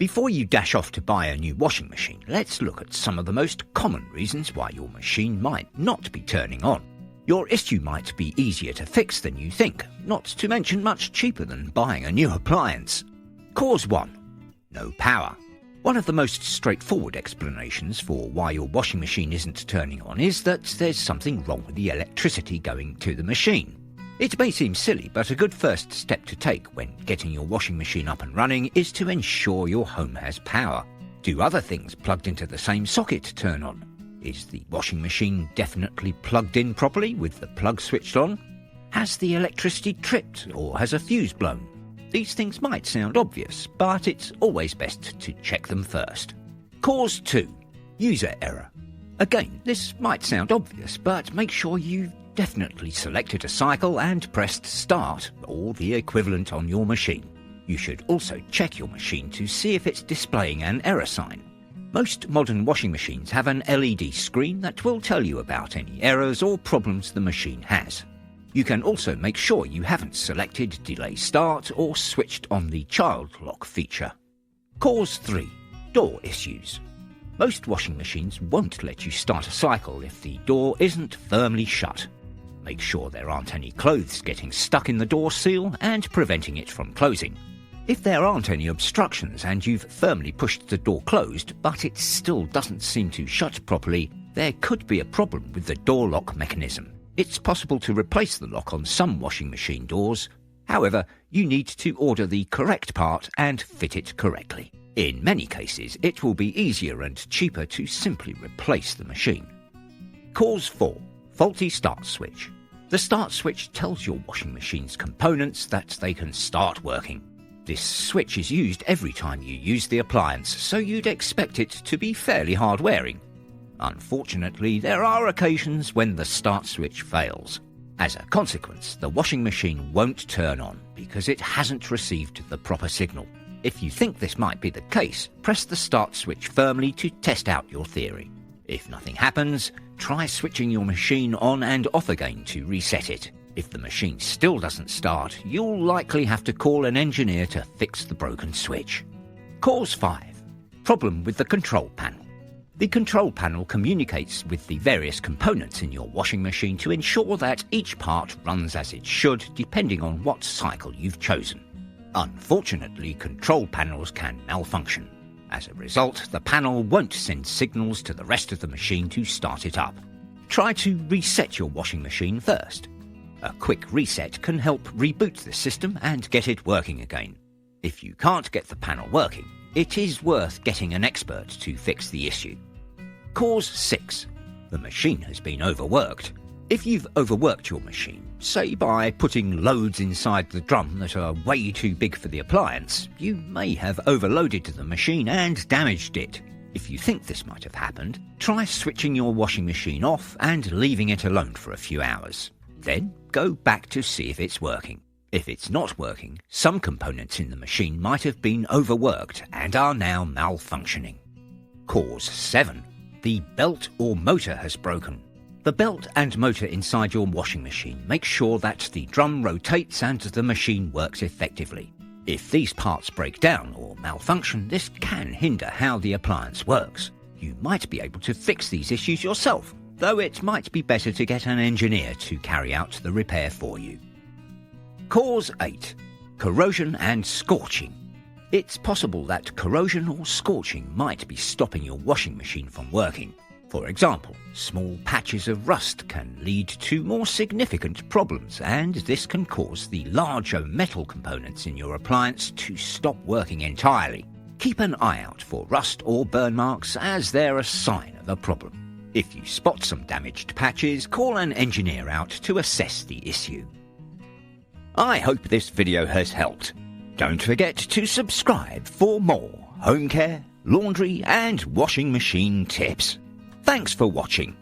Before you dash off to buy a new washing machine, let's look at some of the most common reasons why your machine might not be turning on. Your issue might be easier to fix than you think, not to mention much cheaper than buying a new appliance. Cause 1. No power. One of the most straightforward explanations for why your washing machine isn't turning on is that there's something wrong with the electricity going to the machine. It may seem silly, but a good first step to take when getting your washing machine up and running is to ensure your home has power. Do other things plugged into the same socket turn on? Is the washing machine definitely plugged in properly with the plug switched on? Has the electricity tripped or has a fuse blown? These things might sound obvious, but it's always best to check them first. Cause 2. User error. Again, this might sound obvious, but make sure you've definitely selected a cycle and pressed start or the equivalent on your machine. You should also check your machine to see if it's displaying an error sign. Most modern washing machines have an LED screen that will tell you about any errors or problems the machine has. You can also make sure you haven't selected delay start or switched on the child lock feature. Cause 3. Door issues. Most washing machines won't let you start a cycle if the door isn't firmly shut. Make sure there aren't any clothes getting stuck in the door seal and preventing it from closing. If there aren't any obstructions and you've firmly pushed the door closed but it still doesn't seem to shut properly, there could be a problem with the door lock mechanism. It's possible to replace the lock on some washing machine doors. However, you need to order the correct part and fit it correctly. In many cases, it will be easier and cheaper to simply replace the machine. Cause 4. Faulty start switch. The start switch tells your washing machine's components that they can start working. This switch is used every time you use the appliance, so you'd expect it to be fairly hard-wearing. Unfortunately, there are occasions when the start switch fails. As a consequence, the washing machine won't turn on because it hasn't received the proper signal. If you think this might be the case, press the start switch firmly to test out your theory. If nothing happens, try switching your machine on and off again to reset it. If the machine still doesn't start, you'll likely have to call an engineer to fix the broken switch. Cause 5. Problem with the control panel. The control panel communicates with the various components in your washing machine to ensure that each part runs as it should depending on what cycle you've chosen. Unfortunately, control panels can malfunction. As a result, the panel won't send signals to the rest of the machine to start it up. Try to reset your washing machine first. A quick reset can help reboot the system and get it working again. If you can't get the panel working, it is worth getting an expert to fix the issue. Cause 6. The machine has been overworked. If you've overworked your machine, say by putting loads inside the drum that are way too big for the appliance, you may have overloaded the machine and damaged it. If you think this might have happened, try switching your washing machine off and leaving it alone for a few hours. Then go back to see if it's working. If it's not working, some components in the machine might have been overworked and are now malfunctioning. Cause 7. The belt or motor has broken. The belt and motor inside your washing machine make sure that the drum rotates and the machine works effectively. If these parts break down or malfunction, this can hinder how the appliance works. You might be able to fix these issues yourself, though it might be better to get an engineer to carry out the repair for you. Cause 8. Corrosion and scorching. It's possible that corrosion or scorching might be stopping your washing machine from working. For example, small patches of rust can lead to more significant problems, and this can cause the larger metal components in your appliance to stop working entirely. Keep an eye out for rust or burn marks, as they're a sign of a problem. If you spot some damaged patches, call an engineer out to assess the issue. I hope this video has helped. Don't forget to subscribe for more home care, laundry and washing machine tips. Thanks for watching.